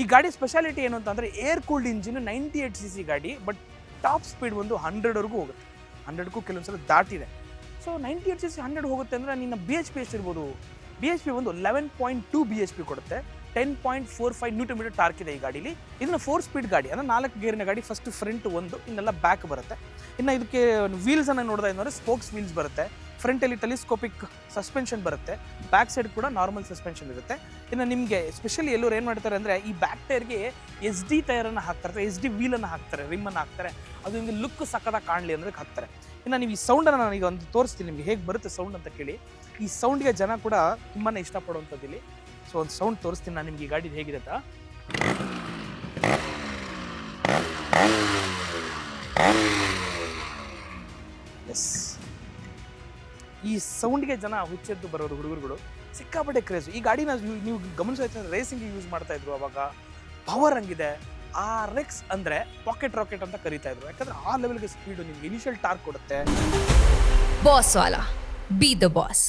ಈ ಗಾಡಿ ಸ್ಪೆಷಾಲಿಟಿ ಏನು ಅಂತಂದರೆ ಏರ್ ಕೂಲ್ಡ್ ಇಂಜಿನ್ 98cc ಗಾಡಿ, ಬಟ್ ಟಾಪ್ ಸ್ಪೀಡ್ ಒಂದು 100ವರೆಗೂ ಹೋಗುತ್ತೆ. 100ಕ್ಕೂ ಕೆಲವೊಂದ್ಸಲ ದಾಟಿದೆ. ಸೊ 98cc 100 ಹೋಗುತ್ತೆ ಅಂದರೆ ನಿನ್ನ BHP ಎಷ್ಟಿರ್ಬೋದು? BHP ಒಂದು 11.2 BHP ಕೊಡುತ್ತೆ. 10.45 Nm ಟಾರ್ಕ್ ಇದೆ ಈ ಗಾಡೀಲಿ. ಇದನ್ನ 4 ಸ್ಪೀಡ್ ಗಾಡಿ, ಅಂದರೆ 4 ಗೇರಿನ ಗಾಡಿ. ಫಸ್ಟ್ ಫ್ರಂಟ್ ಒಂದು, ಇನ್ನೆಲ್ಲ ಬ್ಯಾಕ್ ಬರುತ್ತೆ. ಇನ್ನು ಇದಕ್ಕೆ ವೀಲ್ಸನ್ನು ನೋಡ್ತಾ ಇದ್ದಾರೆ, ಸ್ಪೋಕ್ಸ್ ವೀಲ್ಸ್ ಬರುತ್ತೆ. ಫ್ರಂಟಲ್ಲಿ ಟೆಲಿಸ್ಕೋಪಿಕ್ ಸಸ್ಪೆನ್ಷನ್ ಬರುತ್ತೆ. ಬ್ಯಾಕ್ ಸೈಡ್ ಕೂಡ ನಾರ್ಮಲ್ ಸಸ್ಪೆನ್ಷನ್ ಇರುತ್ತೆ. ಇನ್ನು ನಿಮಗೆ ಸ್ಪೆಷಲಿ ಎಲ್ಲರೂ ಏನು ಮಾಡ್ತಾರೆ ಅಂದರೆ ಈ ಬ್ಯಾಕ್ ಟೈರ್ಗೆ SD ಟೈರನ್ನು ಹಾಕ್ತಾರೆ, SD ವೀಲನ್ನು ಹಾಕ್ತಾರೆ, ರಿಮ್ಮನ್ನು ಹಾಕ್ತಾರೆ. ಅದು ನಿಮಗೆ ಲುಕ್ ಸಕ್ಕದಾಗಿ ಕಾಣಲಿ ಅಂದರೆ ಹಾಕ್ತಾರೆ. ಇನ್ನು ನೀವು ಈ ಸೌಂಡನ್ನು ನಾನು ಈಗ ಒಂದು ತೋರಿಸ್ತೀನಿ ನಿಮಗೆ, ಹೇಗೆ ಬರುತ್ತೆ ಸೌಂಡ್ ಅಂತ ಕೇಳಿ. ಈ ಸೌಂಡ್ಗೆ ಜನ ಕೂಡ ತುಂಬಾ ಇಷ್ಟಪಡುವಂಥದ್ದು ಇಲ್ಲಿ. ಸೊ ಒಂದು ಸೌಂಡ್ ತೋರಿಸ್ತೀನಿ ನಾನು ನಿಮ್ಗೆ ಈ ಗಾಡಿ ಹೇಗಿದೆ ಅಂತ. ಎಸ್, ಈ ಸೌಂಡ್ಗೆ ಜನ ಹುಚ್ಚೆದ್ದು ಬರೋರು ಹುಡುಗರುಗಳು ಸಿಕ್ಕಾಪಟ್ಟೆ ಕ್ರೇಜ್. ಈ ಗಾಡಿನ ನೀವು ಗಮನಿಸೋಯ್ತು, ರೇಸಿಂಗ್ ಯೂಸ್ ಮಾಡ್ತಾ ಇದ್ರು ಅವಾಗ. ಪವರ್ ಹಂಗಿದೆ. RX ಅಂದರೆ ಪಾಕೆಟ್ ರಾಕೆಟ್ ಅಂತ ಕರೀತಾ ಇದ್ರು, ಯಾಕಂದ್ರೆ ಆ ಲೆವೆಲ್ಗೆ ಸ್ಪೀಡು ನಿಮ್ಗೆ ಇನಿಷಿಯಲ್ ಟಾರ್ಕ್ ಕೊಡುತ್ತೆ. Boss Vala, B the boss.